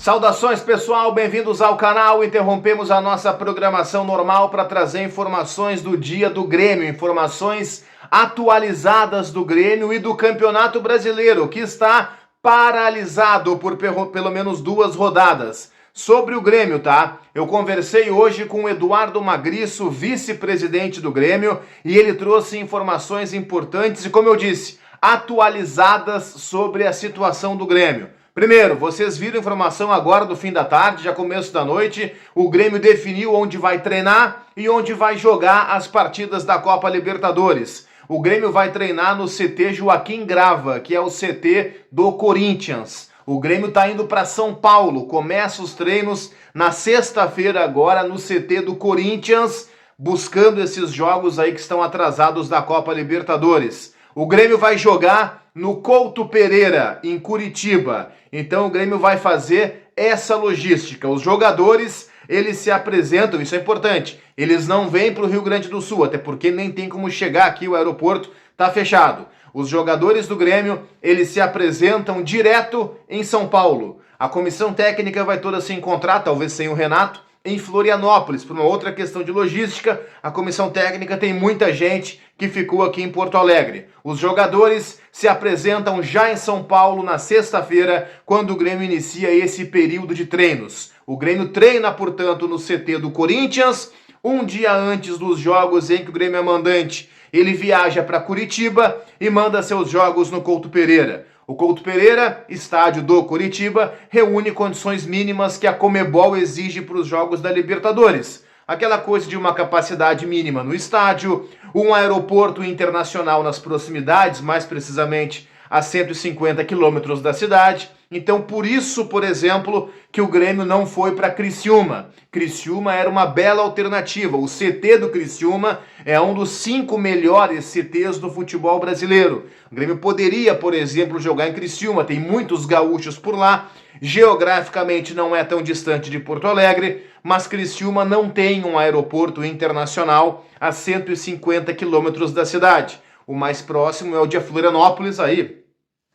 Saudações, pessoal, bem-vindos ao canal. Interrompemos a nossa programação normal para trazer informações do dia do Grêmio, informações atualizadas do Grêmio e do Campeonato Brasileiro, que está paralisado por pelo menos 2 rodadas. Sobre o Grêmio, tá? Eu conversei hoje com o Eduardo Magriço, vice-presidente do Grêmio, e ele trouxe informações importantes e, como eu disse, atualizadas sobre a situação do Grêmio. Primeiro, vocês viram informação agora do fim da tarde, já começo da noite, o Grêmio definiu onde vai treinar e onde vai jogar as partidas da Copa Libertadores. O Grêmio vai treinar no CT Joaquim Grava, que é o CT do Corinthians. O Grêmio está indo para São Paulo, começa os treinos na sexta-feira agora no CT do Corinthians, buscando esses jogos aí que estão atrasados da Copa Libertadores. O Grêmio vai jogar no Couto Pereira, em Curitiba. Então o Grêmio vai fazer essa logística. Os jogadores, eles se apresentam, isso é importante, eles não vêm para o Rio Grande do Sul, até porque nem tem como chegar aqui, o aeroporto está fechado. Os jogadores do Grêmio, eles se apresentam direto em São Paulo. A comissão técnica vai toda se encontrar, talvez sem o Renato, em Florianópolis. Por uma outra questão de logística, a comissão técnica tem muita gente que ficou aqui em Porto Alegre. Os jogadores se apresentam já em São Paulo na sexta-feira, quando o Grêmio inicia esse período de treinos. O Grêmio treina, portanto, no CT do Corinthians. Um dia antes dos jogos em que o Grêmio é mandante, ele viaja para Curitiba e manda seus jogos no Couto Pereira. O Couto Pereira, estádio do Curitiba, reúne condições mínimas que a Conmebol exige para os jogos da Libertadores. Aquela coisa de uma capacidade mínima no estádio, um aeroporto internacional nas proximidades, mais precisamente a 150 quilômetros da cidade. Então, por isso, por exemplo, que o Grêmio não foi para Criciúma. Criciúma era uma bela alternativa. O CT do Criciúma é um dos 5 melhores CTs do futebol brasileiro. O Grêmio poderia, por exemplo, jogar em Criciúma. Tem muitos gaúchos por lá. Geograficamente não é tão distante de Porto Alegre, mas Criciúma não tem um aeroporto internacional a 150 quilômetros da cidade. O mais próximo é o de Florianópolis, aí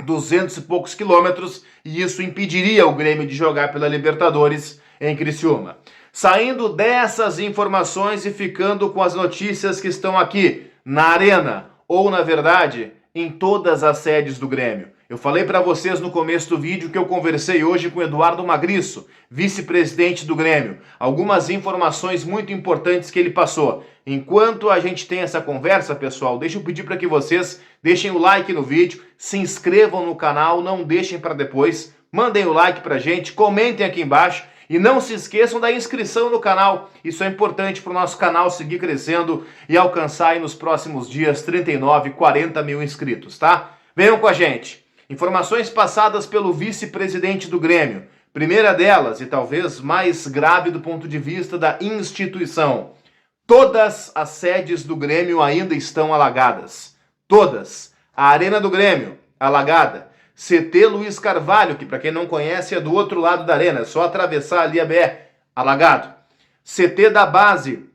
200 e poucos quilômetros, e isso impediria o Grêmio de jogar pela Libertadores em Criciúma. Saindo dessas informações e ficando com as notícias que estão aqui na Arena, ou na verdade, em todas as sedes do Grêmio. Eu falei para vocês no começo do vídeo que eu conversei hoje com o Eduardo Magriço, vice-presidente do Grêmio. Algumas informações muito importantes que ele passou. Enquanto a gente tem essa conversa, pessoal, deixa eu pedir para que vocês deixem o like no vídeo, se inscrevam no canal, não deixem para depois, mandem o like pra gente, comentem aqui embaixo e não se esqueçam da inscrição no canal. Isso é importante para o nosso canal seguir crescendo e alcançar aí nos próximos dias 39, 40 mil inscritos, tá? Venham com a gente. Informações passadas pelo vice-presidente do Grêmio. Primeira delas, e talvez mais grave do ponto de vista da instituição. Todas as sedes do Grêmio ainda estão alagadas. Todas. A Arena do Grêmio, alagada. CT Luiz Carvalho, que para quem não conhece é do outro lado da arena, é só atravessar ali a BR, alagado. CT da base,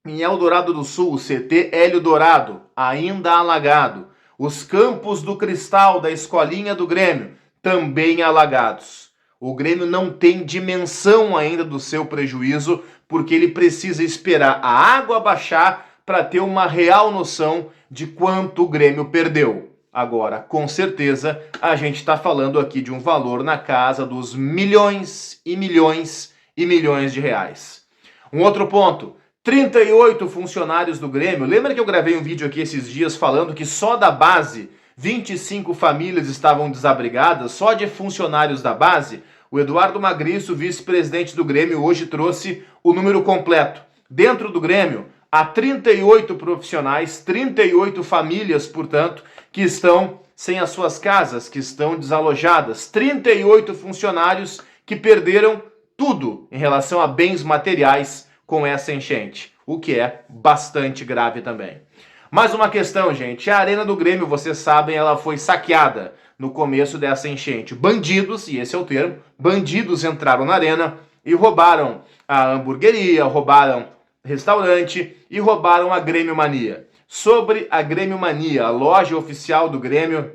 em Eldorado do Sul, CT Hélio Dourado, ainda alagado. Os campos do Cristal da escolinha do Grêmio, também alagados. O Grêmio não tem dimensão ainda do seu prejuízo, porque ele precisa esperar a água baixar para ter uma real noção de quanto o Grêmio perdeu. Agora, com certeza, a gente está falando aqui de um valor na casa dos milhões e milhões e milhões de reais. Um outro ponto, 38 funcionários do Grêmio. Lembra que eu gravei um vídeo aqui esses dias falando que só da base 25 famílias estavam desabrigadas, só de funcionários da base? O Eduardo Magriço, vice-presidente do Grêmio, hoje trouxe o número completo. Dentro do Grêmio, há 38 profissionais, 38 famílias, portanto, que estão sem as suas casas, que estão desalojadas. 38 funcionários que perderam tudo em relação a bens materiais com essa enchente, o que é bastante grave também. Mais uma questão, gente. A Arena do Grêmio, vocês sabem, ela foi saqueada no começo dessa enchente. Bandidos, e esse é o termo, bandidos entraram na arena e roubaram a hamburgueria, roubaram restaurante e roubaram a Grêmio Mania. Sobre a Grêmio Mania, a loja oficial do Grêmio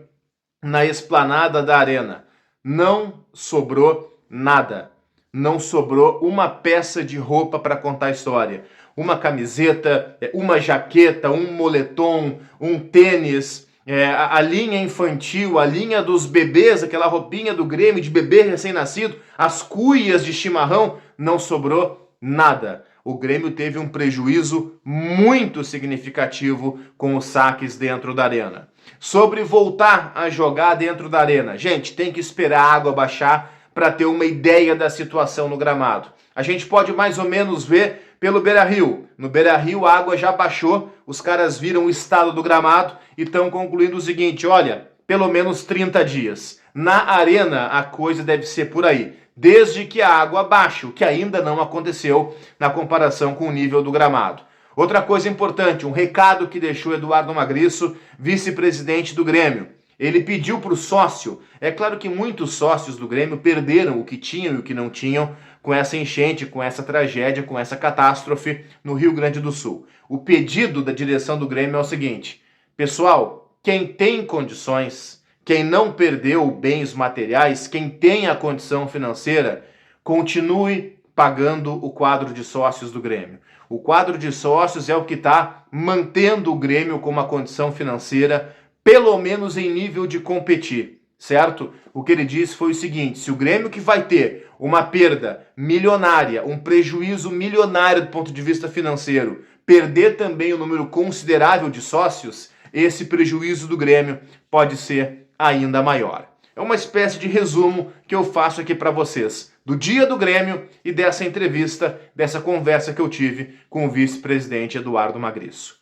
na esplanada da arena, não sobrou nada. não sobrou uma peça de roupa para contar a história. Uma camiseta, uma jaqueta, um moletom, um tênis, a linha infantil, a linha dos bebês, aquela roupinha do Grêmio de bebê recém-nascido, as cuias de chimarrão, não sobrou nada. O Grêmio teve um prejuízo muito significativo com os saques dentro da arena. Sobre voltar a jogar dentro da arena, gente, tem que esperar a água baixar para ter uma ideia da situação no gramado. A gente pode mais ou menos ver pelo Beira-Rio. No Beira-Rio a água já baixou, os caras viram o estado do gramado e estão concluindo o seguinte, olha, pelo menos 30 dias. Na arena a coisa deve ser por aí, desde que a água baixe, o que ainda não aconteceu na comparação com o nível do gramado. Outra coisa importante, um recado que deixou Eduardo Magriço, vice-presidente do Grêmio. Ele pediu para o sócio, é claro que muitos sócios do Grêmio perderam o que tinham e o que não tinham com essa enchente, com essa tragédia, com essa catástrofe no Rio Grande do Sul. O pedido da direção do Grêmio é o seguinte, pessoal, quem tem condições, quem não perdeu bens materiais, quem tem a condição financeira, continue pagando o quadro de sócios do Grêmio. O quadro de sócios é o que está mantendo o Grêmio com uma condição financeira pelo menos em nível de competir, certo? O que ele disse foi o seguinte, se o Grêmio que vai ter uma perda milionária, um prejuízo milionário do ponto de vista financeiro, perder também um número considerável de sócios, esse prejuízo do Grêmio pode ser ainda maior. É uma espécie de resumo que eu faço aqui para vocês, do dia do Grêmio e dessa entrevista, dessa conversa que eu tive com o vice-presidente Eduardo Magriço.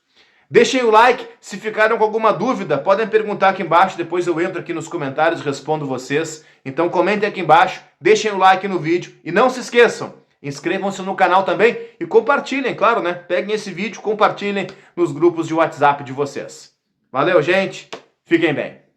Deixem o like, se ficaram com alguma dúvida, podem perguntar aqui embaixo, depois eu entro aqui nos comentários e respondo vocês. Então comentem aqui embaixo, deixem o like no vídeo e não se esqueçam, inscrevam-se no canal também e compartilhem, claro, né? Peguem esse vídeo, compartilhem nos grupos de WhatsApp de vocês. Valeu, gente, fiquem bem.